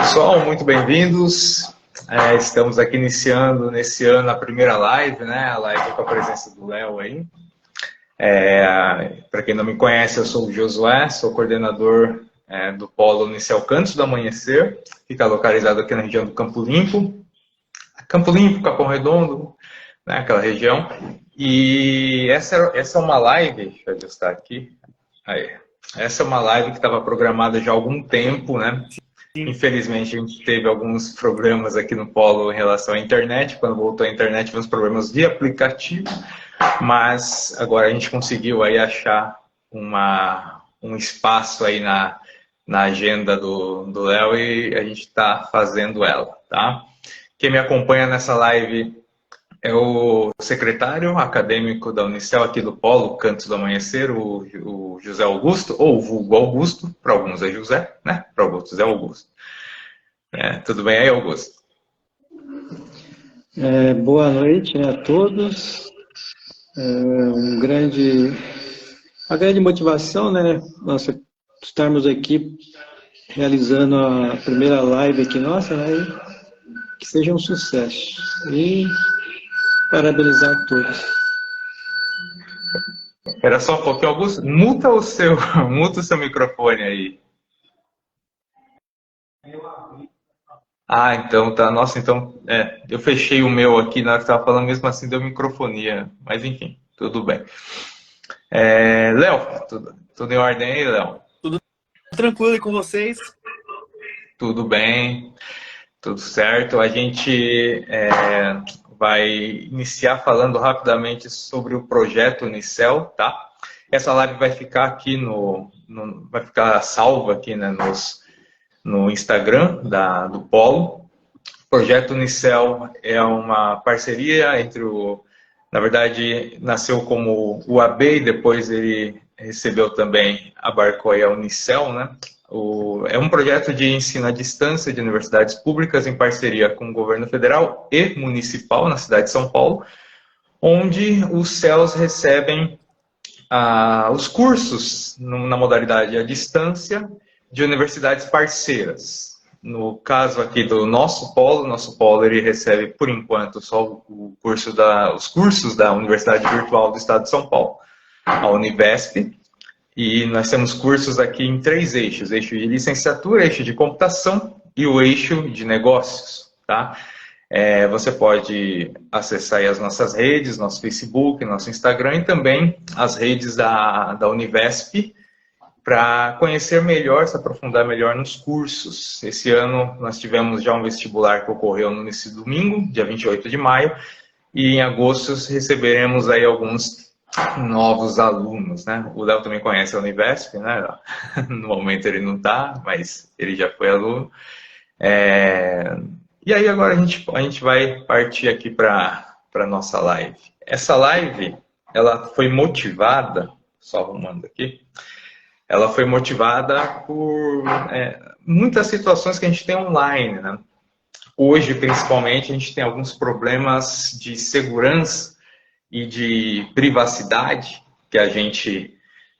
Pessoal, muito bem-vindos. Estamos aqui iniciando nesse ano a primeira live, né? A live com a presença do Léo aí. Para quem não me conhece, eu sou o Josué, sou coordenador do Polo Unicel Cantos do Amanhecer. Fica localizado aqui na região do Campo Limpo. Campo Limpo, Capão Redondo, né? Aquela região. E essa é uma live, deixa eu ajustar aqui. Aí. Essa é uma live que estava programada já há algum tempo, né? Infelizmente, a gente teve alguns problemas aqui no Polo em relação à internet. Quando voltou à internet, tivemos problemas de aplicativo, mas agora a gente conseguiu aí achar um espaço aí na agenda do Léo e a gente está fazendo ela, tá? Quem me acompanha nessa live é o secretário acadêmico da Unicel aqui do Polo, Cantos do Amanhecer, o José Augusto, ou vulgo Augusto, para alguns é José, né? Para outros é Augusto. Tudo bem aí, Augusto? Boa noite, né, a todos. Uma grande motivação, né, nós estarmos aqui realizando a primeira live aqui nossa, né, e que seja um sucesso. E parabenizar a todos. Era só um pouquinho, Augusto. Muta o seu microfone aí. Então tá. Nossa, então eu fechei o meu aqui na hora que estava falando, mesmo assim deu microfonia. Mas enfim, tudo bem. Léo, tudo em ordem aí, Léo? Tudo tranquilo e com vocês? Tudo bem, tudo certo. A gente vai iniciar falando rapidamente sobre o projeto Unicel, tá? Essa live vai ficar aqui vai ficar salva aqui, né, no Instagram do Polo. O projeto Unicel é uma parceria na verdade, nasceu como UAB e depois ele recebeu também, abarcou aí a Unicel, né? É um projeto de ensino à distância de universidades públicas em parceria com o governo federal e municipal na cidade de São Paulo, onde os CELs recebem os cursos na modalidade à distância de universidades parceiras. No caso aqui do nosso polo ele recebe, por enquanto, só os cursos da Universidade Virtual do Estado de São Paulo, a Univesp, e nós temos cursos aqui em 3 eixos: eixo de licenciatura, eixo de computação e o eixo de negócios, tá? Você pode acessar aí as nossas redes, nosso Facebook, nosso Instagram e também as redes da Univesp para conhecer melhor, se aprofundar melhor nos cursos. Esse ano nós tivemos já um vestibular que ocorreu nesse domingo, dia 28 de maio, e em agosto receberemos aí alguns novos alunos, né? O Léo também conhece a Univesp, né? No momento ele não está, mas ele já foi aluno. E aí agora a gente vai partir aqui para a nossa live. Essa live, ela foi motivada, só arrumando aqui, ela foi motivada por muitas situações que a gente tem online, né? Hoje, principalmente, a gente tem alguns problemas de segurança e de privacidade que a gente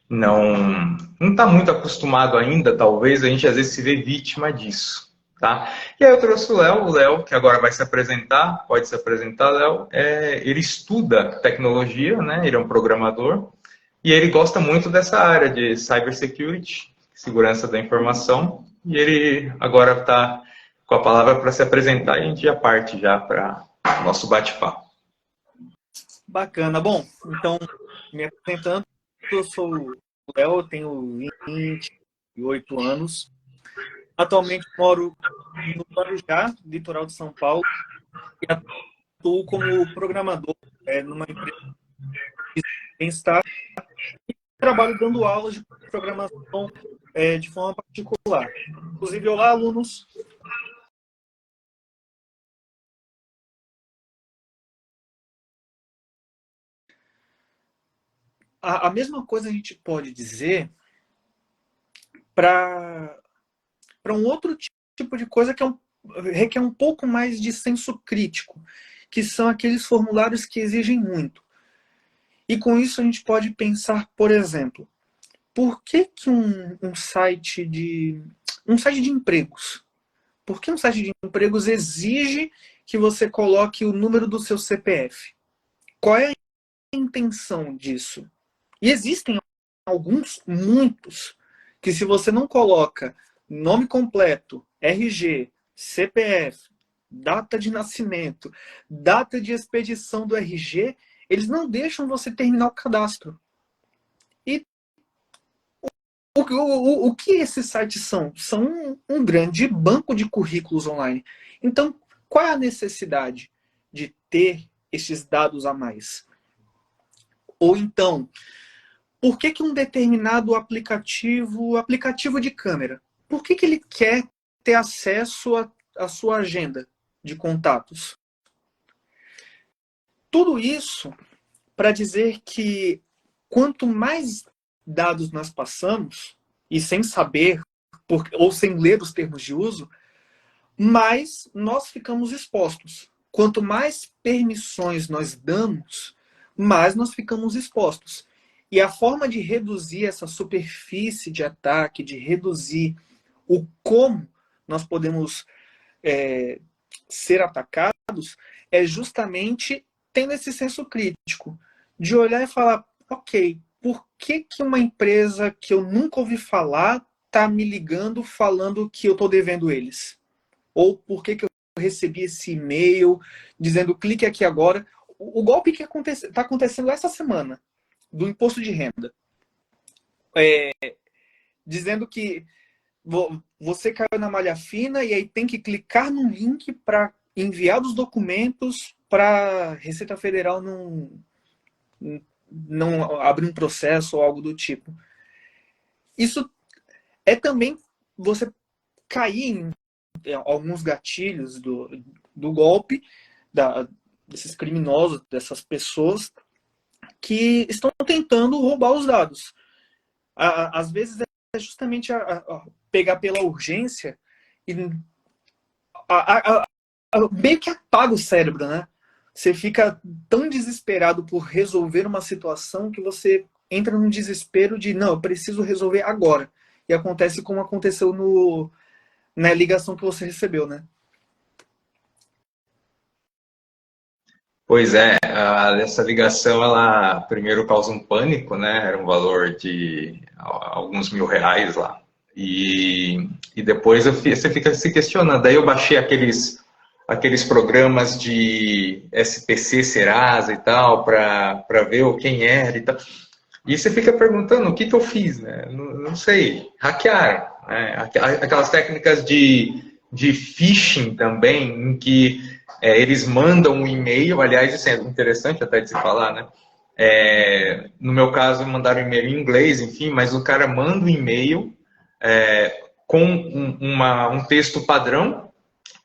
não está muito acostumado ainda, talvez, a gente às vezes se vê vítima disso, tá? E aí eu trouxe o Léo, que agora vai se apresentar, pode se apresentar, Léo. Ele estuda tecnologia, né? Ele é um programador, e ele gosta muito dessa área de cybersecurity, segurança da informação, e ele agora está com a palavra para se apresentar e a gente já parte já para o nosso bate-papo. Bacana. Bom, então, me apresentando, eu sou o Léo, tenho 28 anos. Atualmente moro no Guarujá, litoral de São Paulo, e atuo como programador numa empresa de bem-estar e trabalho dando aulas de programação de forma particular. Inclusive, olá, alunos. A mesma coisa a gente pode dizer para um outro tipo de coisa que requer um pouco mais de senso crítico, que são aqueles formulários que exigem muito. E com isso a gente pode pensar, por exemplo, por que um site de empregos, Por que um site de empregos exige que você coloque o número do seu CPF? Qual é a intenção disso? E existem alguns, muitos, que se você não coloca nome completo, RG, CPF, data de nascimento, data de expedição do RG, eles não deixam você terminar o cadastro. E o que esses sites são? São um grande banco de currículos online. Então, qual é a necessidade de ter esses dados a mais? Ou então, por que um determinado aplicativo de câmera, por que ele quer ter acesso à sua agenda de contatos? Tudo isso para dizer que quanto mais dados nós passamos, e sem saber, ou sem ler os termos de uso, mais nós ficamos expostos. Quanto mais permissões nós damos, mais nós ficamos expostos. E a forma de reduzir essa superfície de ataque, de reduzir o como nós podemos ser atacados, é justamente tendo esse senso crítico, de olhar e falar, ok, por que uma empresa que eu nunca ouvi falar está me ligando falando que eu estou devendo eles? Ou por que eu recebi esse e-mail dizendo clique aqui agora? O golpe que está acontecendo essa semana, do imposto de renda, dizendo que você caiu na malha fina e aí tem que clicar no link para enviar os documentos para a Receita Federal não abrir um processo ou algo do tipo. Isso é também você cair em alguns gatilhos do golpe, desses criminosos, dessas pessoas que estão tentando roubar os dados. Às vezes é justamente pegar pela urgência e meio que apaga o cérebro, né? Você fica tão desesperado por resolver uma situação que você entra num desespero de, não, eu preciso resolver agora. E acontece como aconteceu na ligação que você recebeu, né? Pois é, essa ligação, ela primeiro causa um pânico, né? Era um valor de alguns R$ 1.000 lá. E depois você fica se questionando. Daí eu baixei aqueles programas de SPC, Serasa e tal, para ver quem era e tal. E você fica perguntando, o que eu fiz, né? Não sei, hackearam. Né? Aquelas técnicas de phishing também, em que eles mandam um e-mail, aliás, isso é interessante até de se falar, né? No meu caso, mandaram um e-mail em inglês, enfim, mas o cara manda um e-mail com um texto padrão,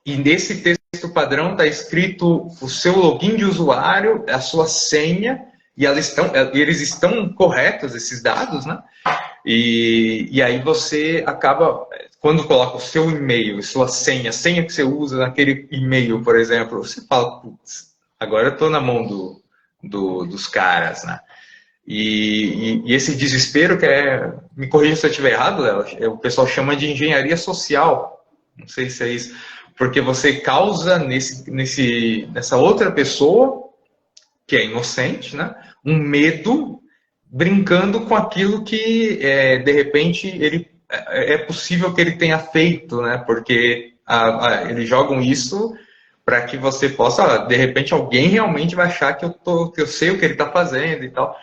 e nesse texto padrão está escrito o seu login de usuário, a sua senha, e eles estão corretos, esses dados, né? E aí você acaba, quando coloca o seu e-mail, sua senha, a senha que você usa naquele e-mail, por exemplo, você fala, putz, agora eu estou na mão dos caras, né? E esse desespero, me corrija se eu estiver errado, Léo, o pessoal chama de engenharia social, não sei se é isso, porque você causa nessa outra pessoa, que é inocente, né, um medo, brincando com aquilo que, de repente, é possível que ele tenha feito, né, porque eles jogam isso para que você possa, de repente, alguém realmente vai achar que eu sei o que ele está fazendo e tal.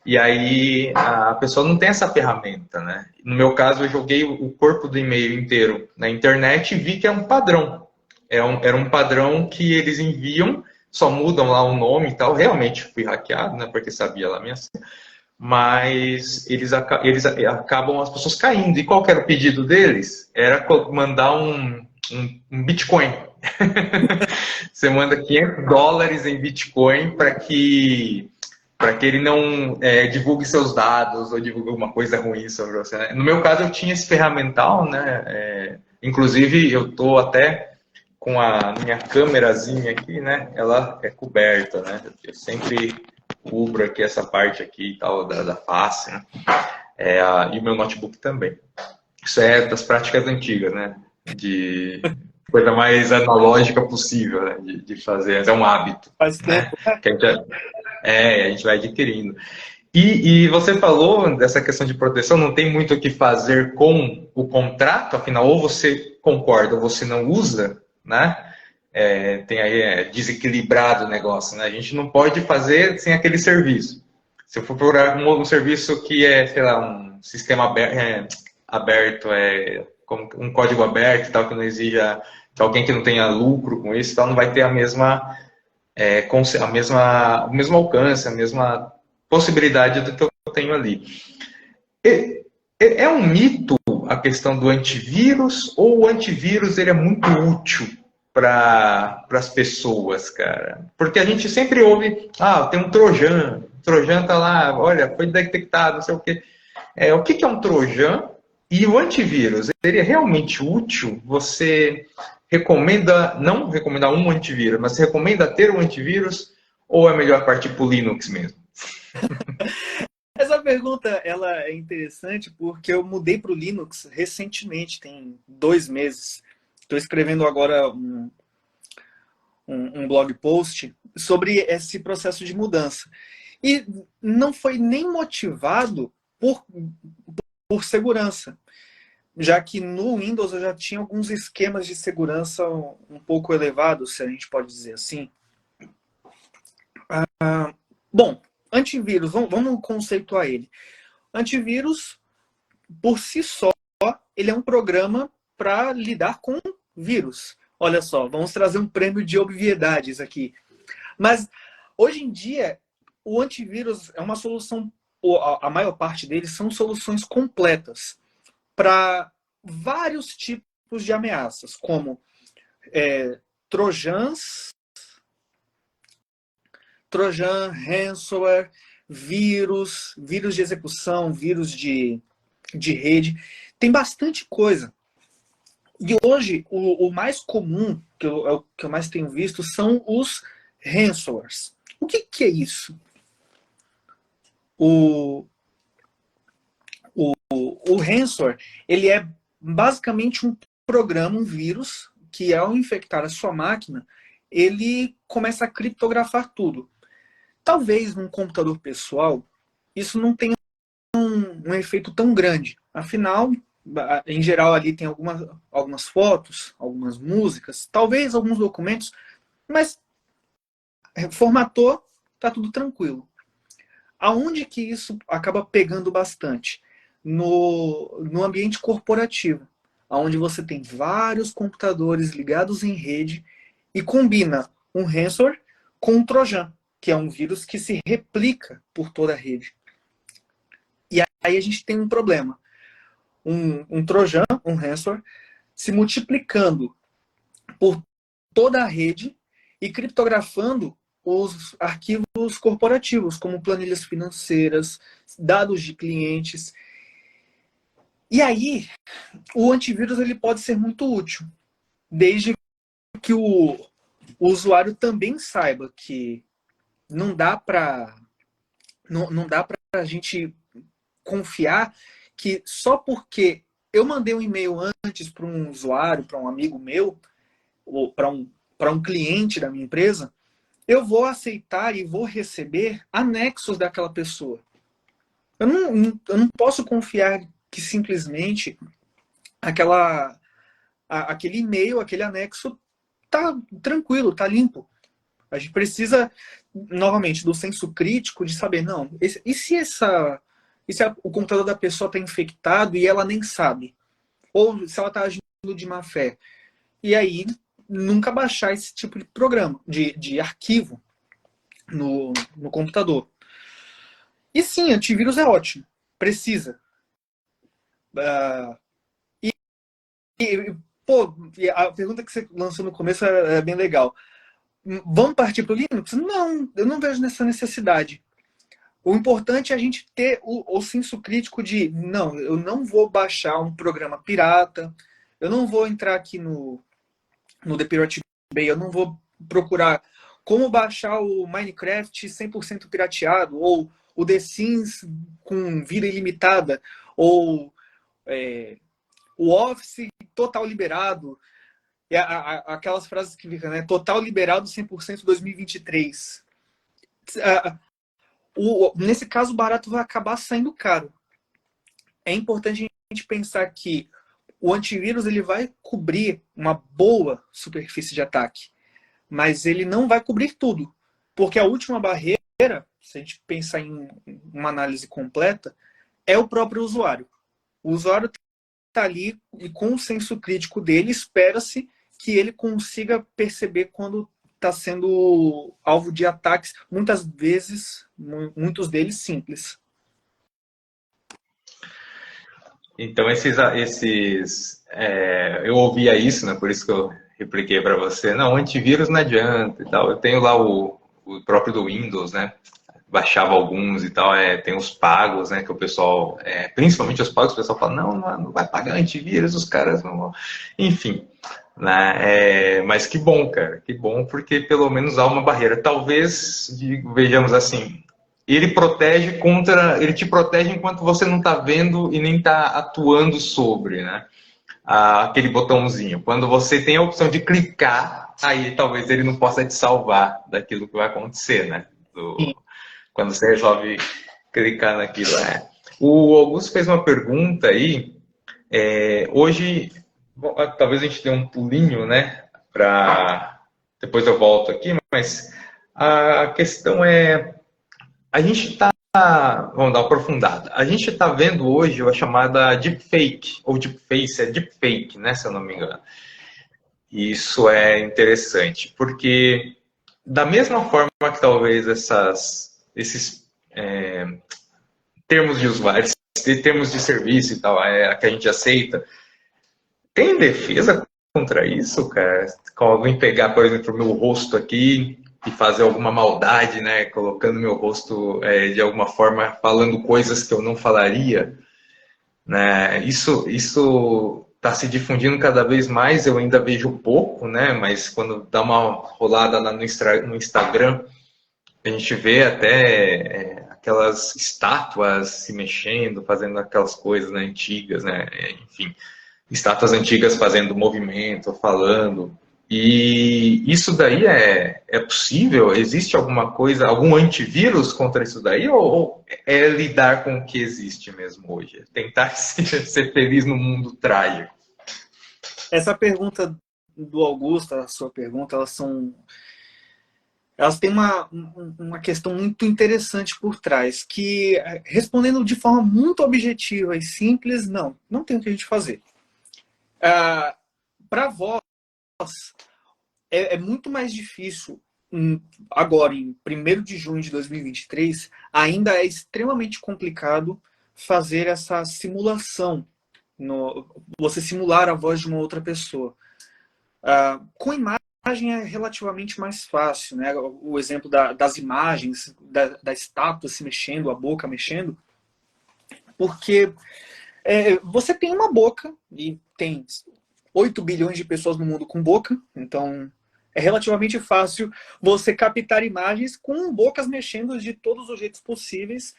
E aí a pessoa não tem essa ferramenta, né? No meu caso, eu joguei o corpo do e-mail inteiro na internet e vi que é um padrão. Era um padrão que eles enviam, só mudam lá o nome e tal. Realmente fui hackeado, né? Porque sabia lá a minha senha. Mas eles acabam as pessoas caindo. E qual que era o pedido deles? Era mandar um Bitcoin. Você manda $500 em Bitcoin para que ele não divulgue seus dados ou divulgue alguma coisa ruim sobre você. Né? No meu caso, eu tinha esse ferramental, né? Inclusive, eu estou até com a minha câmerazinha aqui, né? Ela é coberta, né? Eu sempre cubro aqui essa parte aqui e tal, da face, né? E o meu notebook também. Isso é das práticas antigas, né? De coisa mais analógica possível, né, de fazer. É um hábito, Faz né? tempo, né? Que a gente vai adquirindo. E você falou dessa questão de proteção, não tem muito o que fazer com o contrato, afinal, ou você concorda ou você não usa, né? Tem aí desequilibrado o negócio, né? A gente não pode fazer sem aquele serviço. Se eu for procurar um serviço que é, sei lá, um sistema aberto, como um código aberto e tal, que não exija que alguém que não tenha lucro com isso, tal, não vai ter o mesmo alcance, a mesma possibilidade do que eu tenho ali. É um mito a questão do antivírus, ou o antivírus ele é muito útil para as pessoas, cara? Porque a gente sempre ouve, tem um Trojan, o Trojan tá lá, olha, foi detectado, não sei o quê. O que é um Trojan? E o antivírus, ele é realmente útil? Você recomenda, não recomendar um antivírus, mas você recomenda ter um antivírus, ou é melhor partir para o Linux mesmo? Essa pergunta ela é interessante porque eu mudei para o Linux recentemente, tem 2 meses. Estou escrevendo agora um blog post sobre esse processo de mudança. E não foi nem motivado por segurança, já que no Windows eu já tinha alguns esquemas de segurança um pouco elevados, se a gente pode dizer assim. Bom, antivírus, vamos conceituar ele. Antivírus, por si só, ele é um programa para lidar com vírus. Olha só, vamos trazer um prêmio de obviedades aqui. Mas, hoje em dia, o antivírus é uma solução, a maior parte deles são soluções completas para vários tipos de ameaças, como Trojan, ransomware, vírus de execução, vírus de rede. Tem bastante coisa. E hoje, o mais comum, que o que eu mais tenho visto, são os ransomwares. O que é isso? O ransomware, ele é basicamente um programa, um vírus, que ao infectar a sua máquina, ele começa a criptografar tudo. Talvez num computador pessoal, isso não tenha um efeito tão grande. Afinal, em geral ali tem algumas fotos, algumas músicas, talvez alguns documentos, mas formatou, tá tudo tranquilo. Aonde que isso acaba pegando bastante? No ambiente corporativo, onde você tem vários computadores ligados em rede e combina um ransomware com um Trojan, que é um vírus que se replica por toda a rede. E aí a gente tem um problema. Um Trojan, um ransomware, se multiplicando por toda a rede e criptografando os arquivos corporativos, como planilhas financeiras, dados de clientes. E aí, o antivírus ele pode ser muito útil, desde que o usuário também saiba que não dá para a gente confiar que só porque eu mandei um e-mail antes para um usuário, para um amigo meu, ou para um cliente da minha empresa, eu vou aceitar e vou receber anexos daquela pessoa. Eu não posso confiar que simplesmente aquele e-mail, aquele anexo, tá tranquilo, tá limpo. A gente precisa, novamente, do senso crítico de saber, não, e se o computador da pessoa está infectado e ela nem sabe? Ou se ela está agindo de má fé? E aí, nunca baixar esse tipo de programa, de arquivo no computador. E sim, antivírus é ótimo. Precisa. Pô, a pergunta que você lançou no começo é bem legal. Vamos partir para o Linux? Não, eu não vejo nessa necessidade. O importante é a gente ter o senso crítico de, não, eu não vou baixar um programa pirata, eu não vou entrar aqui no The Pirate Bay, eu não vou procurar como baixar o Minecraft 100% pirateado, ou o The Sims com vida ilimitada, ou o Office total liberado. E aquelas frases que ficam, né? Total liberado 100% 2023. Nesse caso, o barato vai acabar saindo caro. É importante a gente pensar que o antivírus ele vai cobrir uma boa superfície de ataque, mas ele não vai cobrir tudo, porque a última barreira, se a gente pensar em uma análise completa, é o próprio usuário. O usuário está ali e com o senso crítico dele, espera-se que ele consiga perceber quando está sendo alvo de ataques, muitas vezes, muitos deles simples. Então, eu ouvia isso, né? Por isso que eu repliquei para você. Não, antivírus não adianta e tal. Eu tenho lá o próprio do Windows, né? Baixava alguns e tal. Tem os pagos, né? Que o pessoal, principalmente os pagos, o pessoal fala, não vai pagar antivírus, os caras não vão. Enfim, né? Mas que bom, cara. Que bom, porque pelo menos há uma barreira. Talvez, vejamos assim, ele te protege enquanto você não está vendo e nem está atuando sobre, né? Aquele botãozinho. Quando você tem a opção de clicar, aí talvez ele não possa te salvar daquilo que vai acontecer, né? Quando você resolve clicar naquilo. O Augusto fez uma pergunta aí. Hoje, talvez a gente dê um pulinho, né? Depois eu volto aqui, mas a questão é... A gente está, vamos dar uma aprofundada, a gente está vendo hoje a chamada deepfake, ou deepface, é deepfake, né, se eu não me engano. Isso é interessante, porque da mesma forma que talvez esses termos de usuário, termos de serviço e tal, que a gente aceita, tem defesa contra isso, cara? Com alguém pegar, por exemplo, o meu rosto aqui e fazer alguma maldade, né, colocando meu rosto de alguma forma, falando coisas que eu não falaria, né? Isso está se difundindo cada vez mais. Eu ainda vejo pouco, né, mas quando dá uma rolada no Instagram, a gente vê até aquelas estátuas se mexendo, fazendo aquelas coisas, né, antigas, né, enfim, estátuas antigas fazendo movimento, falando. E isso daí é possível? Existe alguma coisa, algum antivírus contra isso daí? Ou é lidar com o que existe mesmo hoje? Tentar ser feliz no mundo trágico? Essa pergunta do Augusto, a sua pergunta, elas têm uma questão muito interessante por trás, que, respondendo de forma muito objetiva e simples, não tem o que a gente fazer. Para voz, é muito mais difícil, agora, em 1º de junho de 2023, ainda é extremamente complicado fazer essa simulação, você simular a voz de uma outra pessoa. Com imagem é relativamente mais fácil, né? O exemplo das imagens, da estátua se mexendo, a boca mexendo, porque você tem uma boca e tem 8 bilhões de pessoas no mundo com boca, então é relativamente fácil você captar imagens com bocas mexendo de todos os jeitos possíveis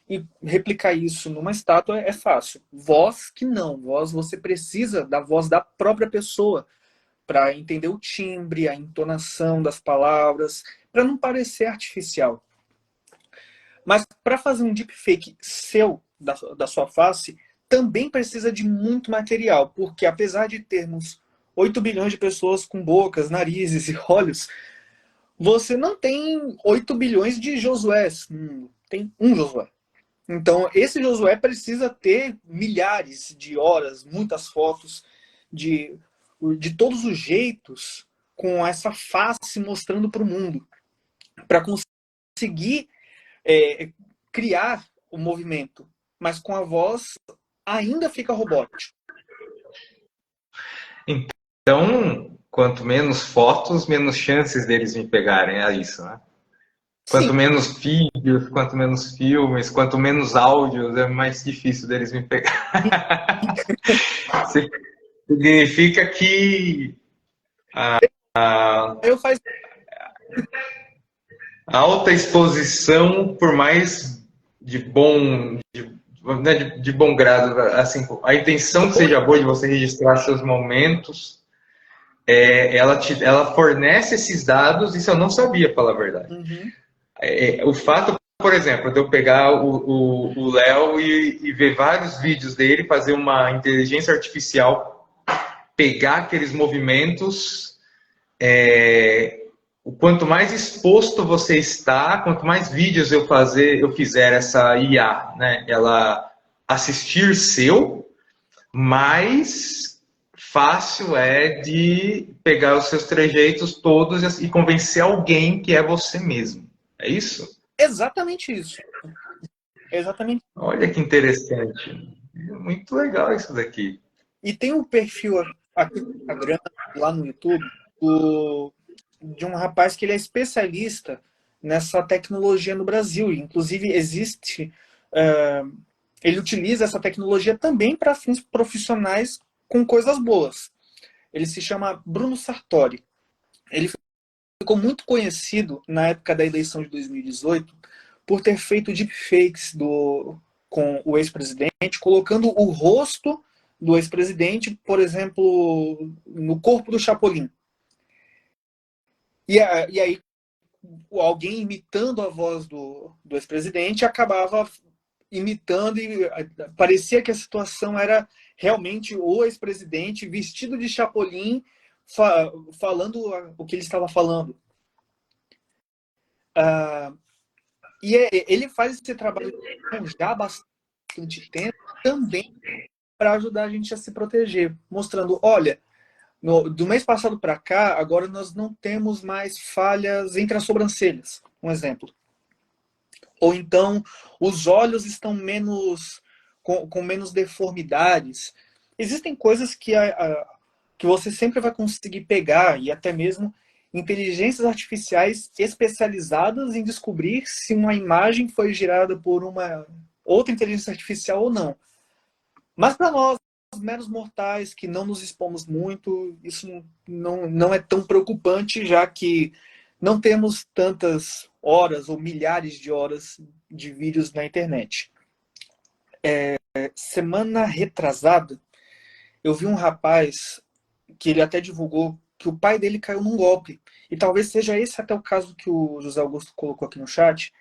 e replicar isso numa estátua é fácil. Voz que não. Voz, você precisa da voz da própria pessoa para entender o timbre, a entonação das palavras, para não parecer artificial. Mas para fazer um deepfake seu, da sua face, também precisa de muito material, porque apesar de termos 8 bilhões de pessoas com bocas, narizes e olhos, você não tem 8 bilhões de Josués no mundo. Tem um Josué. Então, esse Josué precisa ter milhares de horas, muitas fotos, de todos os jeitos, com essa face mostrando para o mundo, para conseguir criar o movimento. Mas com a voz, ainda fica robótico. Então, quanto menos fotos, menos chances deles me pegarem, é isso, né? Quanto menos vídeos, quanto menos filmes, quanto menos áudios, é mais difícil deles me pegarem. Significa que a alta exposição, por mais de bom bom grado, assim, a intenção que seja boa de você registrar seus momentos, ela fornece esses dados, isso eu não sabia, falar a verdade. Uhum. O fato, por exemplo, de eu pegar o Léo e ver vários vídeos dele, fazer uma inteligência artificial, pegar aqueles movimentos, o quanto mais exposto você está, quanto mais vídeos eu fizer essa IA, né, ela assistir seu, mais fácil é de pegar os seus trejeitos todos e convencer alguém que é você mesmo. É isso? Exatamente isso. Exatamente. Olha que interessante. Muito legal isso daqui. E tem um perfil aqui no Instagram, lá no YouTube, de um rapaz que ele é especialista nessa tecnologia no Brasil. Inclusive, ele utiliza essa tecnologia também para fins profissionais com coisas boas. Ele se chama Bruno Sartori. Ele ficou muito conhecido na época da eleição de 2018 por ter feito deepfakes com o ex-presidente, colocando o rosto do ex-presidente, por exemplo, no corpo do Chapolin. E aí, alguém imitando a voz do ex-presidente acabava imitando e parecia que a situação era realmente o ex-presidente vestido de Chapolin falando o que ele estava falando. E ele faz esse trabalho já há bastante tempo também para ajudar a gente a se proteger, mostrando, olha, do mês passado para cá, agora nós não temos mais falhas entre as sobrancelhas, um exemplo. Ou então, os olhos estão com menos deformidades. Existem coisas que você sempre vai conseguir pegar, e até mesmo inteligências artificiais especializadas em descobrir se uma imagem foi gerada por uma outra inteligência artificial ou não. Mas para nós, meros mortais, que não nos expomos muito, isso não é tão preocupante, já que não temos tantas horas ou milhares de horas de vídeos na internet. Semana retrasada, eu vi um rapaz que ele até divulgou que o pai dele caiu num golpe. E talvez seja esse até o caso que o José Augusto colocou aqui no chat,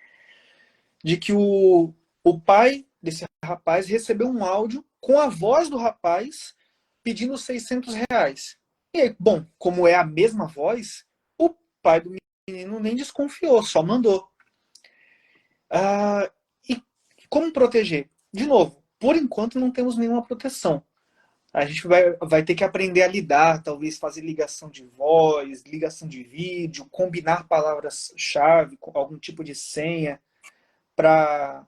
de que o pai desse rapaz recebeu um áudio com a voz do rapaz pedindo R$ 600. E aí, bom, como é a mesma voz, o pai do menino nem desconfiou, só mandou. E como proteger? De novo, por enquanto não temos nenhuma proteção. A gente vai ter que aprender a lidar, talvez fazer ligação de voz, ligação de vídeo, combinar palavras-chave com algum tipo de senha para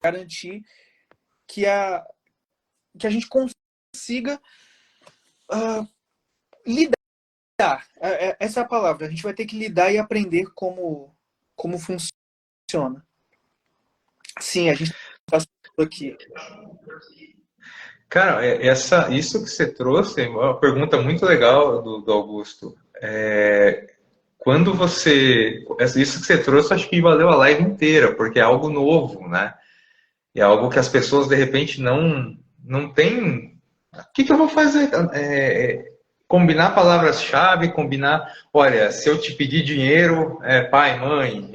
garantir que a gente consiga lidar. Essa é a palavra. A gente vai ter que lidar e aprender como funciona. Sim, a gente está aqui. Cara, isso que você trouxe é uma pergunta muito legal do Augusto. Quando isso que você trouxe, acho que valeu a live inteira, porque é algo novo, né? É algo que as pessoas, de repente, não têm. O que eu vou fazer? Combinar palavras-chave, olha, se eu te pedir dinheiro, pai, mãe,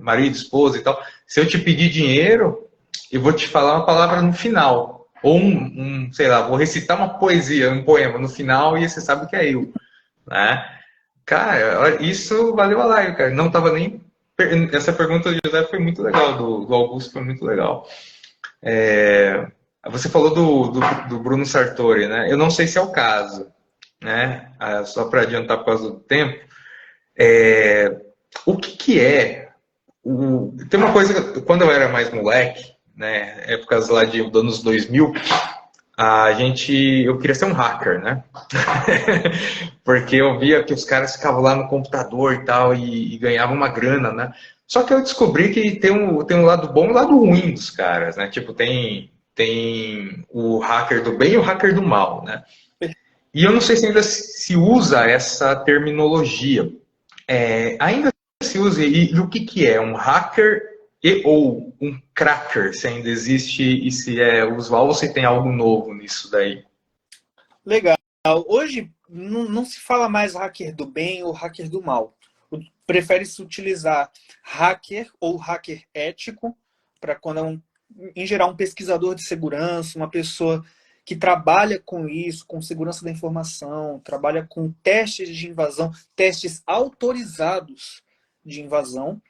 marido, esposa e tal, se eu te pedir dinheiro, eu vou te falar uma palavra no final. Ou sei lá, vou recitar uma poesia, um poema no final e você sabe que é eu, né? Cara, isso valeu a live, cara. Não tava nem... Essa pergunta do José foi muito legal, do Augusto foi muito legal. Você falou do Bruno Sartori, né? Eu não sei se é o caso, né? Só para adiantar por causa do tempo. O que é... Tem uma coisa, quando eu era mais moleque, né, épocas lá dos anos 2000, eu queria ser um hacker, né? Porque eu via que os caras ficavam lá no computador e tal, e ganhavam uma grana, né? Só que eu descobri que tem um lado bom e um lado ruim dos caras, né? Tipo, tem o hacker do bem e o hacker do mal, né? E eu não sei se ainda se usa essa terminologia. Ainda se usa, e o que é? Um hacker ou um cracker, se ainda existe e se é usual ou se tem algo novo nisso daí? Legal. Hoje não se fala mais hacker do bem ou hacker do mal. Prefere-se utilizar hacker ou hacker ético para quando em geral, um pesquisador de segurança, uma pessoa que trabalha com isso, com segurança da informação, trabalha com testes de invasão, testes autorizados de invasão,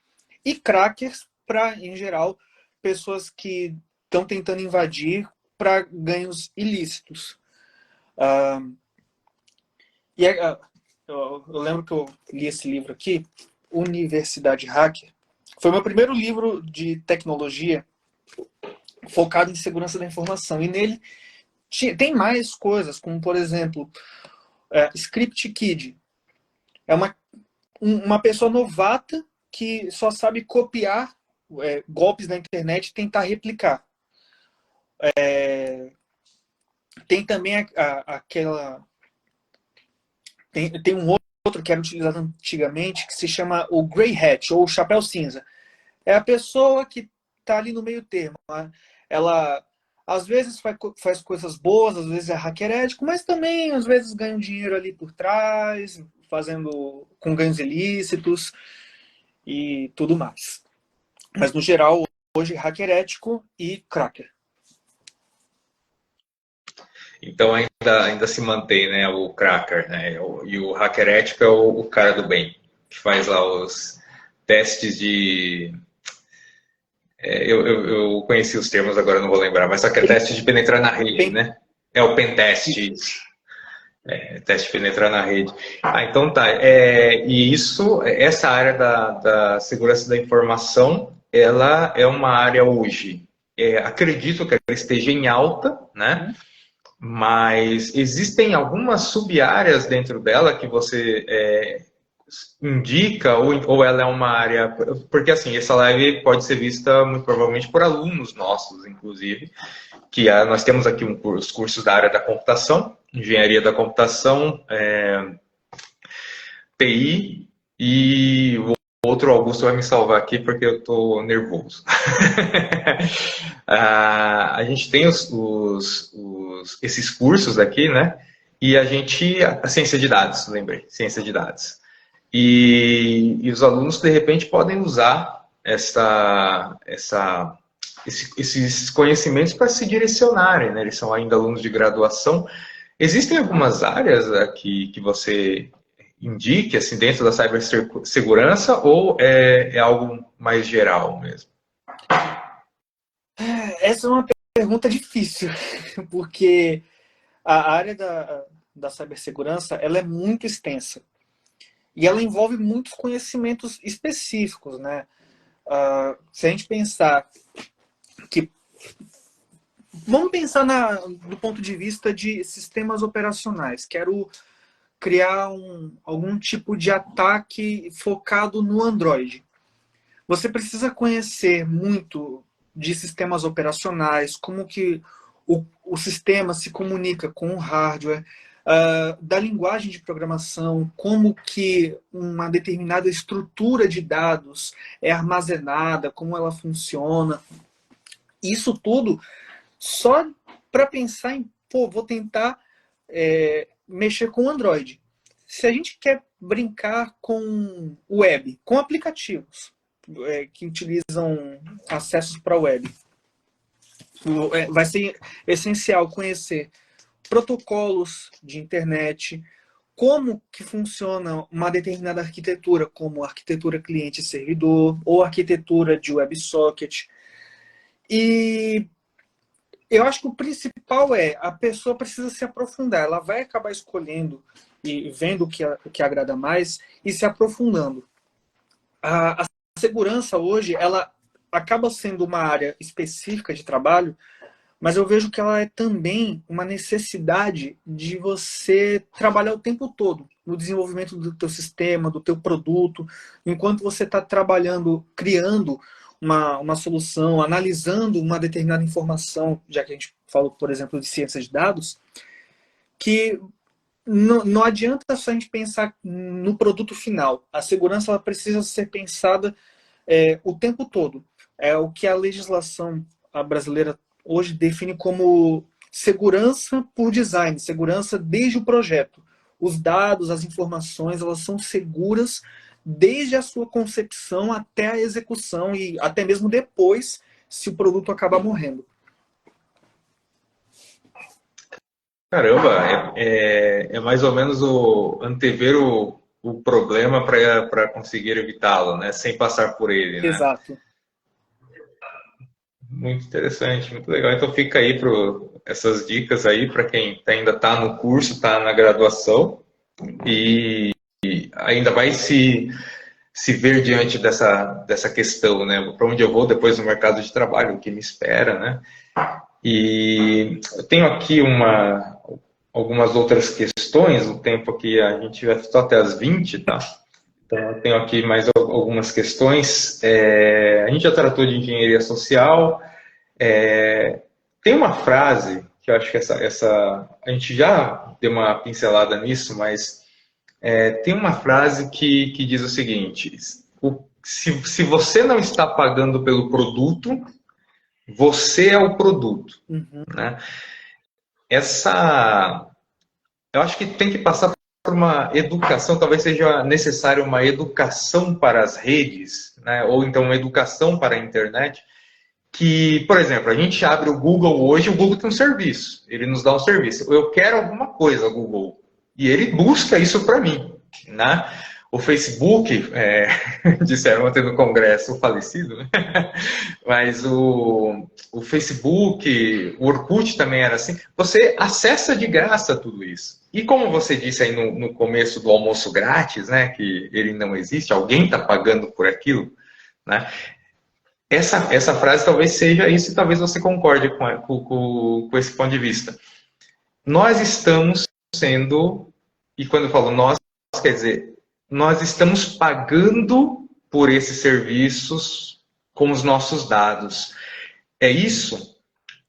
e crackers para, em geral, pessoas que estão tentando invadir para ganhos ilícitos. Eu lembro que eu li esse livro aqui, Universidade Hacker. Foi meu primeiro livro de tecnologia focado em segurança da informação. E nele tem mais coisas, como, por exemplo, Script Kid. É uma pessoa novata que só sabe copiar golpes na internet e tentar replicar. Tem também aquela... Tem um outro que era utilizado antigamente que se chama o Grey Hat, ou Chapéu Cinza. É a pessoa que está ali no meio termo. Ela, às vezes, faz coisas boas, às vezes é hacker ético, mas também, às vezes, ganha um dinheiro ali por trás, fazendo com ganhos ilícitos e tudo mais. Mas, no geral, hoje, hacker ético e cracker. Então ainda se mantém, né, o cracker, né, e o hacker ético é o cara do bem, que faz lá os testes de... eu conheci os termos, agora não vou lembrar, mas só que é teste de penetrar na rede, né? É o pentest, isso. Teste de penetrar na rede. Então tá. E essa área da segurança da informação, ela é uma área hoje, acredito que ela esteja em alta, né? Mas existem algumas sub-áreas dentro dela que você indica, ou ela é uma área... Porque, assim, essa live pode ser vista, muito provavelmente, por alunos nossos, inclusive, que nós temos aqui os cursos da área da computação, engenharia da computação, TI, e o outro Augusto vai me salvar aqui porque eu estou nervoso. A gente tem esses cursos aqui, né? E a ciência de dados, lembrei, ciência de dados. E os alunos, de repente, podem usar esses conhecimentos para se direcionarem, né? Eles são ainda alunos de graduação. Existem algumas áreas aqui que você indique, assim, dentro da cibersegurança, ou é algo mais geral mesmo? Essa é uma pergunta difícil, porque a área da cibersegurança ela é muito extensa. E ela envolve muitos conhecimentos específicos, né? Se a gente pensar que... Vamos pensar do ponto de vista de sistemas operacionais. Quero criar algum tipo de ataque focado no Android. Você precisa conhecer muito de sistemas operacionais, como que o sistema se comunica com o hardware, da linguagem de programação, como que uma determinada estrutura de dados é armazenada, como ela funciona. Isso tudo só para pensar em, vou tentar mexer com o Android. Se a gente quer brincar com web, com aplicativos que utilizam acessos para a web, vai ser essencial conhecer protocolos de internet, como que funciona uma determinada arquitetura, como arquitetura cliente-servidor ou arquitetura de WebSocket. E eu acho que o principal a pessoa precisa se aprofundar. Ela vai acabar escolhendo e vendo o que agrada mais e se aprofundando. A segurança hoje, ela acaba sendo uma área específica de trabalho, mas eu vejo que ela é também uma necessidade de você trabalhar o tempo todo no desenvolvimento do teu sistema, do teu produto, enquanto você está trabalhando, criando uma solução, analisando uma determinada informação, já que a gente falou, por exemplo, de ciência de dados, que não adianta só a gente pensar no produto final. A segurança ela precisa ser pensada o tempo todo. É o que a legislação brasileira hoje define como segurança por design, segurança desde o projeto. Os dados, as informações, elas são seguras desde a sua concepção até a execução e até mesmo depois, se o produto acabar morrendo. Caramba, é mais ou menos o antever o problema para conseguir evitá-lo, né? Sem passar por ele, né? Exato. Muito interessante, muito legal. Então fica aí essas dicas aí para quem ainda está no curso, está na graduação e ainda vai se ver diante dessa questão, né? Para onde eu vou depois no mercado de trabalho, o que me espera, né? E eu tenho aqui algumas outras questões, o tempo aqui a gente vai só até as 20, tá? Então eu tenho aqui mais algumas questões. A gente já tratou de engenharia social. Tem uma frase que eu acho que a gente já deu uma pincelada nisso, mas tem uma frase que diz o seguinte: se você não está pagando pelo produto, você é o produto. Uhum. Né? Eu acho que tem que passar por uma educação, talvez seja necessário uma educação para as redes, né? Ou então uma educação para a internet, que, por exemplo, a gente abre o Google hoje, o Google tem um serviço, ele nos dá um serviço. Eu quero alguma coisa, Google, e ele busca isso para mim, né? O Facebook, disseram ontem no congresso, o falecido, né? Mas o Facebook, o Orkut também era assim. Você acessa de graça tudo isso. E como você disse aí no começo do almoço grátis, né? Que ele não existe, alguém está pagando por aquilo, né? Essa frase talvez seja isso e talvez você concorde com esse ponto de vista. Nós estamos sendo, e quando eu falo nós, quer dizer, nós estamos pagando por esses serviços com os nossos dados. É isso?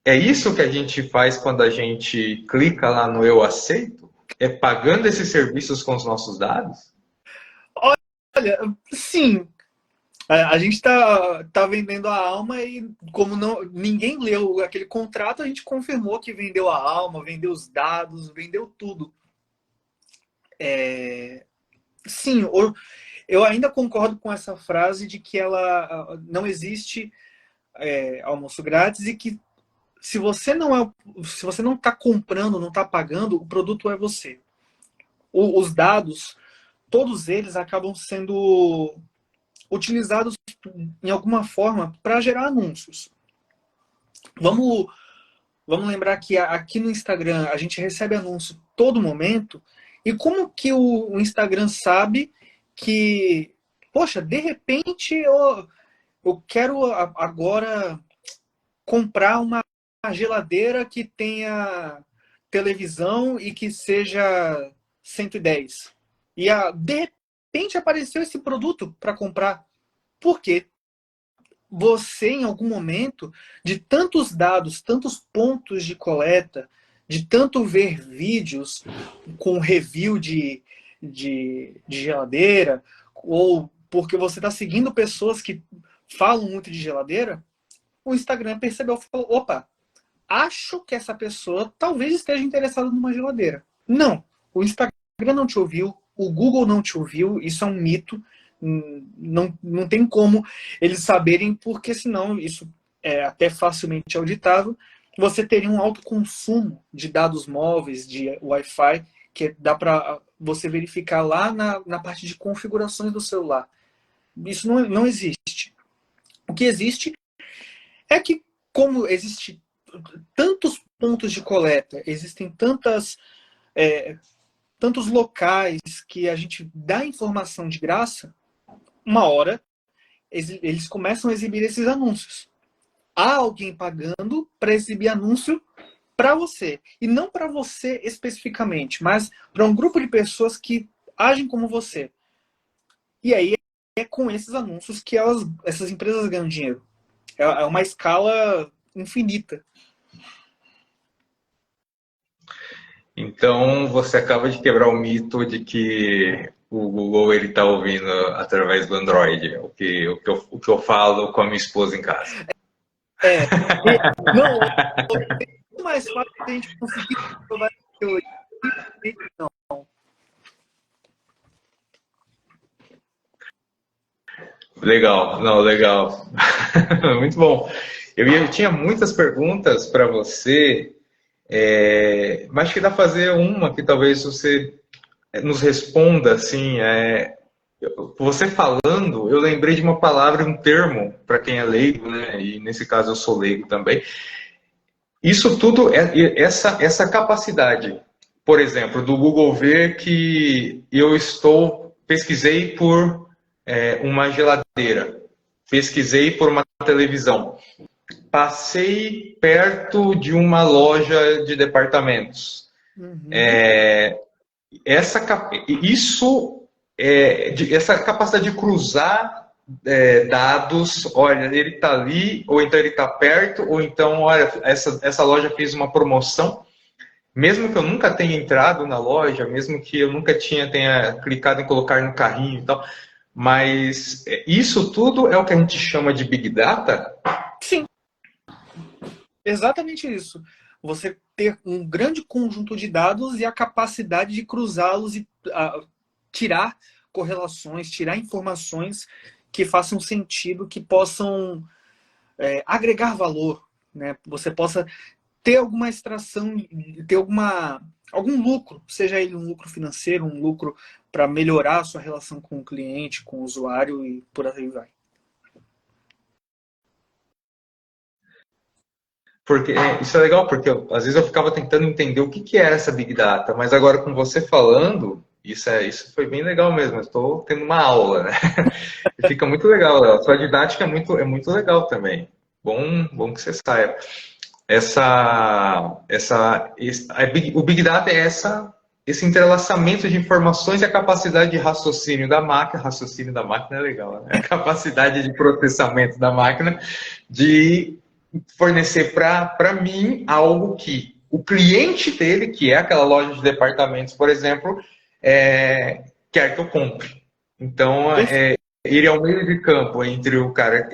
É isso que a gente faz quando a gente clica lá no Eu Aceito? É pagando esses serviços com os nossos dados? Olha, sim. A gente tá vendendo a alma e como ninguém leu aquele contrato, a gente confirmou que vendeu a alma, vendeu os dados, vendeu tudo. Sim, eu ainda concordo com essa frase de que ela não existe almoço grátis e que se você não está comprando, não está pagando, o produto é você. Os dados, todos eles acabam sendo utilizados em alguma forma para gerar anúncios. Vamos lembrar que aqui no Instagram a gente recebe anúncio todo momento. E como que o Instagram sabe que, poxa, de repente eu quero agora comprar uma geladeira que tenha televisão e que seja 110. E de repente apareceu esse produto para comprar. Por quê? Você, em algum momento, de tantos dados, tantos pontos de coleta, de tanto ver vídeos com review de geladeira, ou porque você está seguindo pessoas que falam muito de geladeira, o Instagram percebeu e falou, opa, acho que essa pessoa talvez esteja interessada numa geladeira. Não, o Instagram não te ouviu, o Google não te ouviu, isso é um mito. Não tem como eles saberem, porque senão isso é até facilmente auditável. Você teria um alto consumo de dados móveis, de Wi-Fi, que dá para você verificar lá na parte de configurações do celular. Isso não existe. O que existe é que, como existe tantos pontos de coleta, existem tantos locais que a gente dá informação de graça, uma hora eles começam a exibir esses anúncios. Há alguém pagando para exibir anúncio para você. E não para você especificamente, mas para um grupo de pessoas que agem como você. E aí é com esses anúncios que essas empresas ganham dinheiro. É uma escala infinita. Então, você acaba de quebrar o mito de que o Google ele está ouvindo através do Android, o que eu falo com a minha esposa em casa. Não, mais fácil a gente conseguir provar a teoria. Não. Legal, não, legal. Muito bom. Eu tinha muitas perguntas para você, mas acho que dá para fazer uma que talvez você nos responda assim. Você falando, eu lembrei de uma palavra, um termo, para quem é leigo, né? E nesse caso eu sou leigo também. Isso tudo, essa capacidade, por exemplo, do Google ver que pesquisei por uma geladeira, pesquisei por uma televisão, passei perto de uma loja de departamentos. Uhum. Essa capacidade de cruzar dados, olha, ele está ali, ou então ele está perto, ou então, olha, essa loja fez uma promoção, mesmo que eu nunca tenha entrado na loja, mesmo que eu nunca tenha clicado em colocar no carrinho e tal, mas isso tudo é o que a gente chama de Big Data? Sim, exatamente isso. Você ter um grande conjunto de dados e a capacidade de cruzá-los e tirar correlações, tirar informações que façam sentido, que possam agregar valor, né? Você possa ter alguma extração, ter algum lucro, seja ele um lucro financeiro, um lucro para melhorar a sua relação com o cliente, com o usuário e por aí vai. Porque isso é legal, porque às vezes eu ficava tentando entender o que era essa Big Data, mas agora com você falando, isso foi bem legal mesmo. Eu estou tendo uma aula, né? E fica muito legal, Léo. A sua didática é muito legal também. Bom que você saiba. O Big Data é esse entrelaçamento de informações e a capacidade de raciocínio da máquina. Raciocínio da máquina é legal, né? A capacidade de processamento da máquina de fornecer para mim algo que o cliente dele, que é aquela loja de departamentos, por exemplo, quer que eu compre. Então, ele é o meio de campo entre o cara,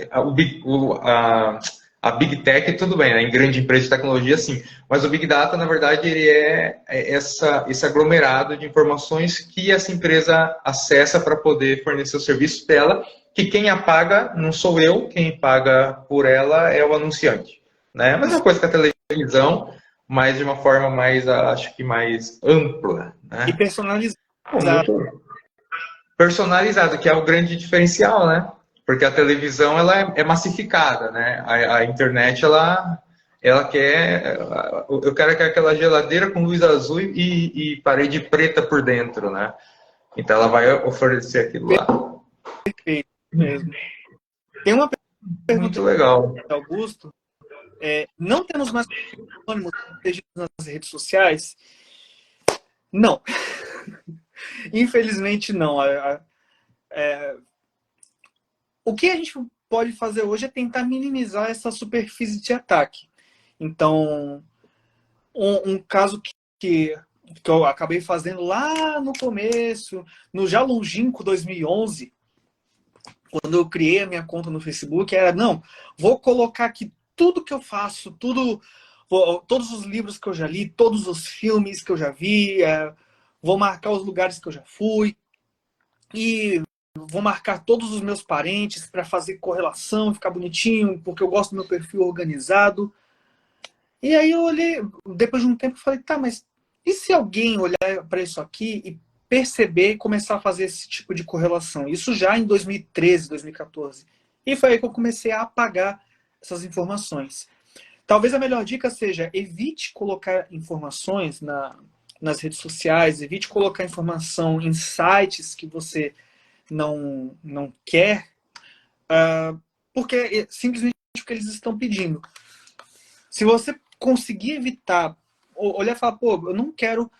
a Big Tech, tudo bem, né? Em grande empresa de tecnologia, sim. Mas o Big Data, na verdade, ele é esse aglomerado de informações que essa empresa acessa para poder fornecer o serviço dela, que quem a paga não sou eu, quem paga por ela é o anunciante. Né? A mesma coisa que a televisão, mas de uma forma mais, acho que mais ampla. Né? E personalizado. Muito personalizado, que é o grande diferencial, né? Porque a televisão ela é massificada, né? A internet ela quer, eu quero aquela geladeira com luz azul e parede preta por dentro, né? Então ela vai oferecer aquilo lá. Perfeito mesmo. Tem uma pergunta muito legal, Augusto. Não temos mais anônimos nas redes sociais? Não. Infelizmente não. O que a gente pode fazer hoje é tentar minimizar essa superfície de ataque. Então, um caso que eu acabei fazendo lá no começo, no já longínquo 2011, quando eu criei a minha conta no Facebook, era, não, vou colocar aqui tudo que eu faço, todos os livros que eu já li, todos os filmes que eu já vi, vou marcar os lugares que eu já fui, e vou marcar todos os meus parentes para fazer correlação, ficar bonitinho, porque eu gosto do meu perfil organizado. E aí eu olhei, depois de um tempo, falei, tá, mas e se alguém olhar para isso aqui e perceber e começar a fazer esse tipo de correlação? Isso já em 2013, 2014. E foi aí que eu comecei a apagar essas informações. Talvez a melhor dica seja evite colocar informações nas redes sociais, evite colocar informação em sites que você não quer, porque é simplesmente o que eles estão pedindo. Se você conseguir evitar, olhar e falar, pô, eu não quero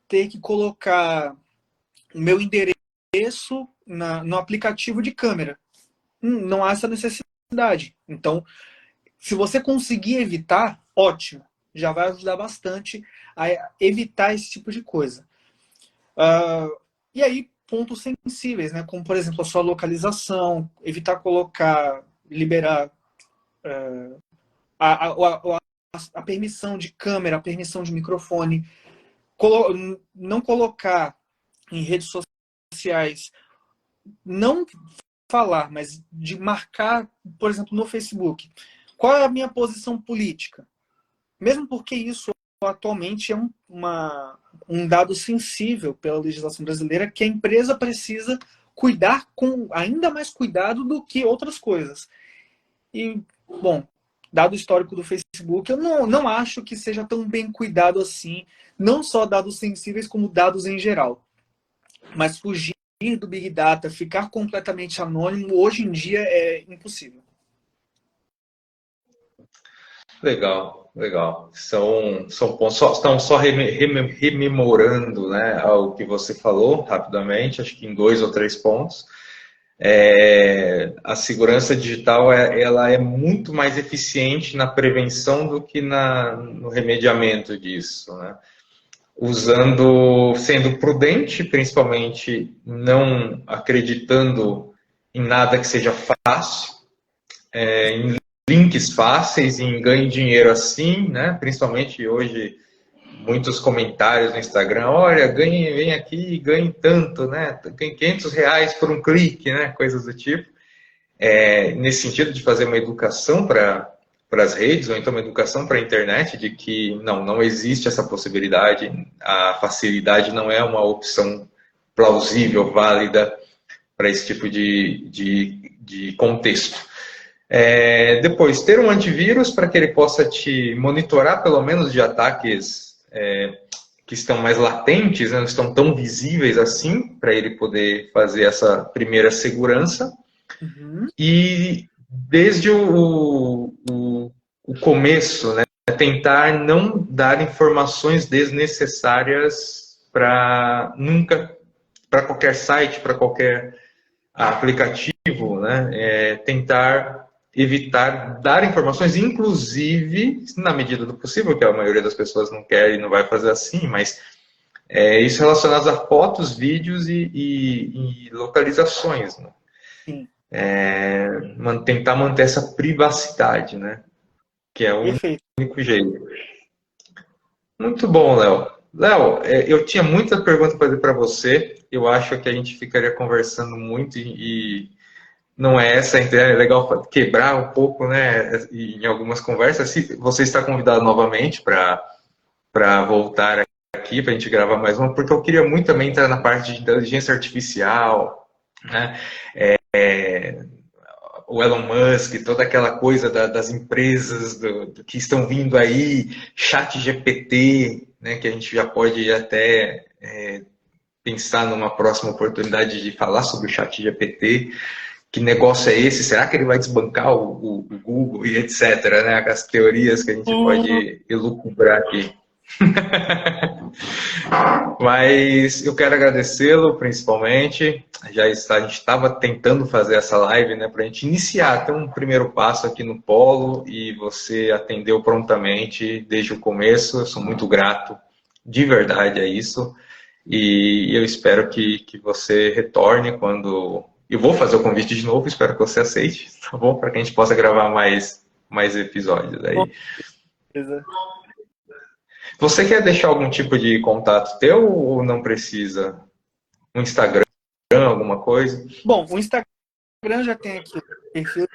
ter que colocar o meu endereço no aplicativo de câmera. Não há essa necessidade. Então, se você conseguir evitar, ótimo. Já vai ajudar bastante a evitar esse tipo de coisa. E aí, pontos sensíveis, né? Como, por exemplo, a sua liberar a permissão de câmera, a permissão de microfone, não colocar em redes sociais, não falar, mas de marcar, por exemplo, no Facebook, qual é a minha posição política. Mesmo porque isso atualmente é um dado sensível pela legislação brasileira que a empresa precisa cuidar com ainda mais cuidado do que outras coisas. E, bom, dado histórico do Facebook, eu não acho que seja tão bem cuidado assim, não só dados sensíveis, como dados em geral. Mas fugir do Big Data, ficar completamente anônimo, hoje em dia é impossível. Legal, legal. São pontos, estão só rememorando, né, algo que você falou rapidamente, acho que em 2 ou 3 pontos. A segurança digital ela é muito mais eficiente na prevenção do que no remediamento disso, né? Sendo prudente, principalmente não acreditando em nada que seja fácil, em links fáceis, em ganhe dinheiro assim, né? Principalmente hoje, muitos comentários no Instagram, olha, vem aqui e ganhe tanto, né? Tem R$500 por um clique, né? Coisas do tipo. Nesse sentido de fazer uma educação para as redes, ou então uma educação para a internet, de que não existe essa possibilidade, a facilidade não é uma opção plausível, válida para esse tipo de contexto. Depois, ter um antivírus para que ele possa te monitorar, pelo menos, de ataques que estão mais latentes, não estão tão visíveis assim, para ele poder fazer essa primeira segurança. Uhum. E desde o começo, né, tentar não dar informações desnecessárias para qualquer site, para qualquer aplicativo, né, tentar evitar dar informações, inclusive, na medida do possível, que a maioria das pessoas não quer e não vai fazer assim, mas isso relacionado a fotos, vídeos e localizações, né? Sim. Tentar manter essa privacidade, né? Que é o Perfeito. único jeito. Muito bom, Léo. Léo, eu tinha muita pergunta para fazer para você. Eu acho que a gente ficaria conversando muito e não é essa a ideia. É legal quebrar um pouco, né? Em algumas conversas. Se você está convidado novamente para voltar aqui, para a gente gravar mais uma, porque eu queria muito também entrar na parte de inteligência artificial, né? O Elon Musk, toda aquela coisa das empresas que estão vindo aí, ChatGPT, né, que a gente já pode até pensar numa próxima oportunidade de falar sobre o ChatGPT. Que negócio é esse? Será que ele vai desbancar o Google e etc, né? As teorias que a gente pode elucubrar aqui. Mas eu quero agradecê-lo principalmente. A gente estava tentando fazer essa live, né, para a gente iniciar até um primeiro passo aqui no Polo e você atendeu prontamente desde o começo. Eu sou muito grato, de verdade, a isso. E eu espero que você retorne quando... Eu vou fazer o convite de novo, espero que você aceite, tá bom? Para que a gente possa gravar mais episódios aí. Beleza. Você quer deixar algum tipo de contato teu ou não precisa? Um Instagram, alguma coisa? Bom, o Instagram já tem aqui o perfil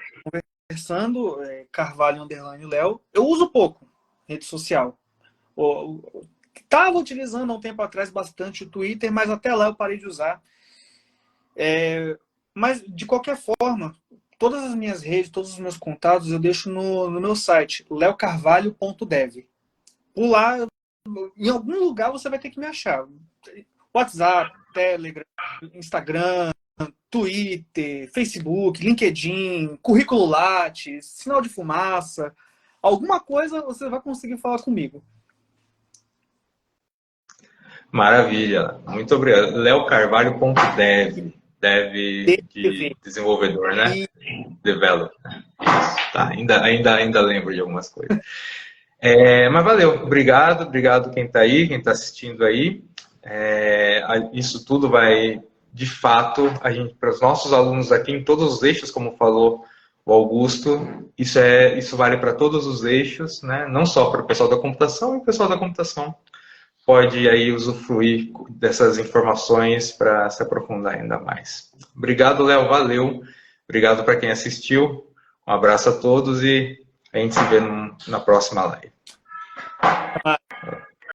conversando, Carvalho_Léo. Eu uso pouco rede social. Estava utilizando há um tempo atrás bastante o Twitter, mas até lá eu parei de usar. Mas, de qualquer forma, todas as minhas redes, todos os meus contatos, eu deixo no meu site, leocarvalho.dev. Por lá, em algum lugar você vai ter que me achar. WhatsApp, Telegram, Instagram, Twitter, Facebook, LinkedIn, currículo Lattes, sinal de fumaça. Alguma coisa você vai conseguir falar comigo. Maravilha. Muito obrigado. leocarvalho.dev. Dev de desenvolvedor, né? Developer. Tá, ainda lembro de algumas coisas. Mas valeu, obrigado quem está aí, quem está assistindo aí. Isso tudo vai, de fato, para os nossos alunos aqui, em todos os eixos, como falou o Augusto, isso vale para todos os eixos, né? Não só para o pessoal da computação, e o pessoal da computação pode aí usufruir dessas informações para se aprofundar ainda mais. Obrigado, Léo, valeu. Obrigado para quem assistiu. Um abraço a todos e a gente se vê na próxima live.